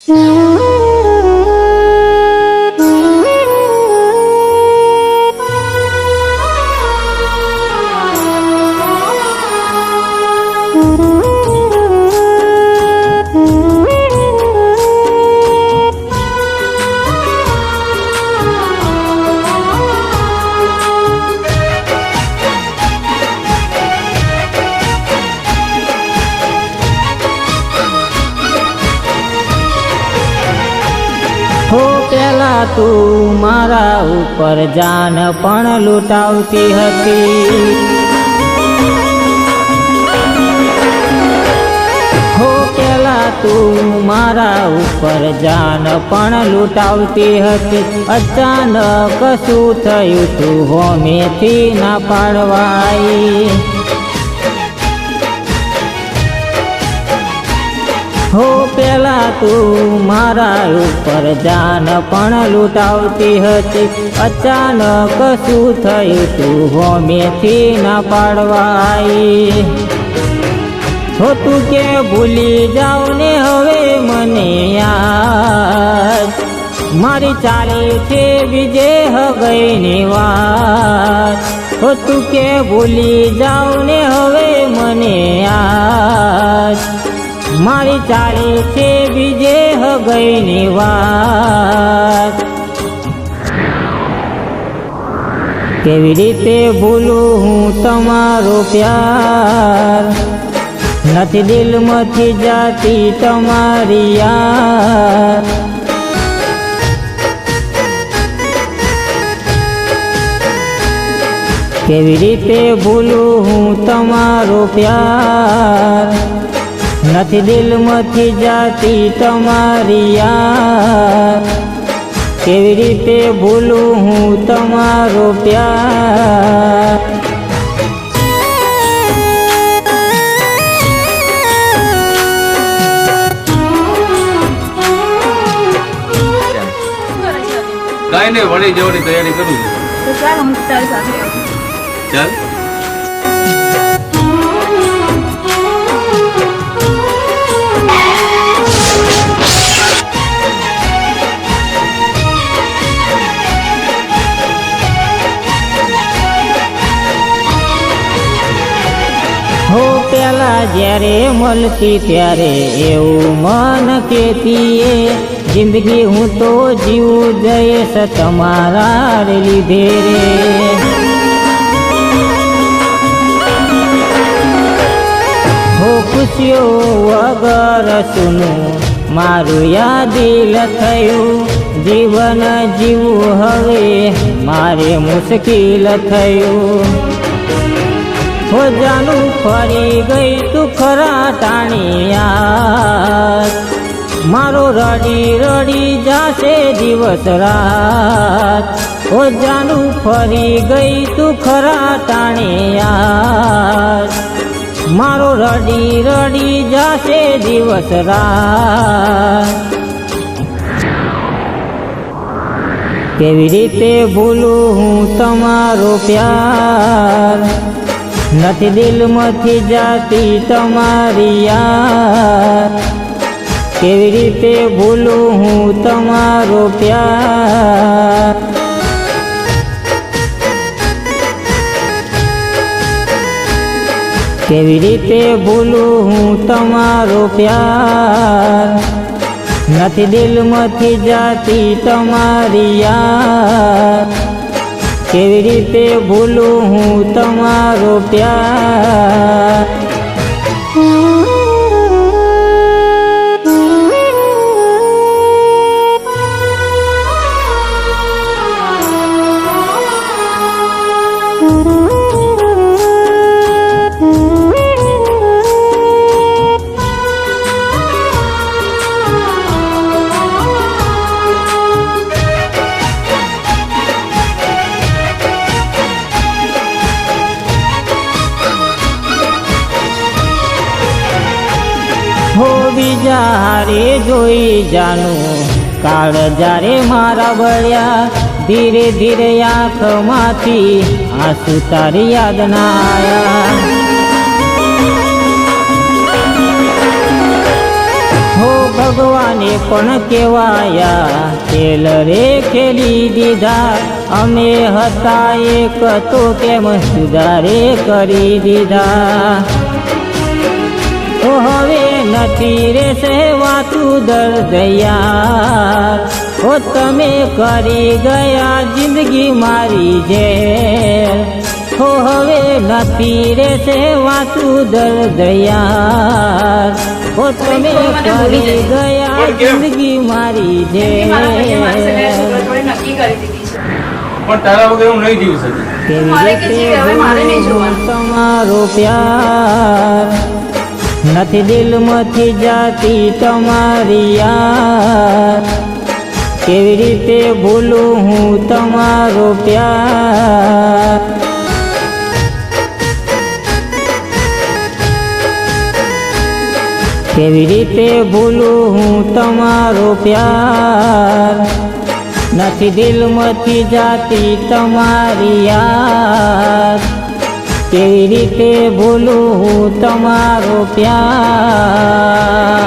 हो पेला तू मारा ऊपर जान पण लूटावती हती। हो पेला तू मारा ऊपर जान पण लूटावती हती। अचानक शू थयुं तू होमेथी ना पाडवाई। हो पेला तू मारा ऊपर जान पण लूटावती हती। अचानक शू थयुं तू होमेथी ना पाडवाई। हो तू के भूली जाओ ने हवे मने याद। मारी चाली छे बीजे हगईनी वात। हो तू के भूली जाओ ने हवे मने याद। मारी चाली छे बीजे हगईनी वात। केवी रीते भूलूं हूँ तमारो प्यार। नथी दिल मथी जाती तमारी याद। केवी रीते भूलूं हूँ तमारो प्यार। नथी दिल मथी जाती तमारी याद। केवी रीते भूलूं हूँ तमारो प्यार। કાંઈ નહીં, વળી જવાની તૈયારી કરું છું. તો ચાલ હું તારી સાથે આવું. ચાલ. हो पेला ज्यारे मलती त्यारे एवं मन केतीए। जिंदगी हूँ तो जीवू जईश तमारा लीधे रे। हो खुशियों वगर सुनू मारू यादिल थयुं। जीवन जीवू हवे मारे मुश्किल थयुं। हो जानू फरी गई तू खरा टाणी याद। मारो रड़ी रड़ी जासे दिवस रात। हो जानू फरी गई तू खरा टाणी याद। मारो रड़ी रड़ी जासे दिवस रात। केवी रीते भूलूं हूँ तमारो प्यार। नथी दिल मथी जाती तमारी याद। केवी रीते भूलूं हूँ तमारो प्यार। केवी रीते भूलूं हूँ तमारो प्यार। नथी दिल मथी जाती तमारी याद। केवी रीते भूलूं हूँ तमारो प्यार। हो बीजा हारे जोई जानू काळ जारे मारा बळ्या। धीरे धीरे आँख माथी आंसू तारी याद ना आया। हो ભગવાને પણ કેવાયા ખેલ રે ખેલી દીધા અમે હતા એક તો કેમ સુધારે કરી દીધા તો હવે નથી રે સેવાતું દર્દ યાર ઓ તમે કરી ગયા જિંદગી મારી જેલ હો હવે નથી રે સેવાતું દર્દ યાર ઓ તમે કરી ગયા જિંદગી મારી મારા ભાઈએ મારી સાથે જેલ છોકરા જોડે નક્કી કરી દીધી છે. પણ તારા વગર હું નહીં જીવી શકું. કેવી મારે કે રીતે જીવે, હવે મારે નહીં જોવાનું. તમારો પ્યાર નથી દિલમાંથી જાતી તમારી યાર કેવી રીતે ભૂલું હું તમારો પ્યાર કેવી રીતે ભૂલું હું તમારો પ્યાર નથી દિલમાંથી જાતી તમારી યાદ કેવી રીતે ભૂલું હું તમારો પ્યાર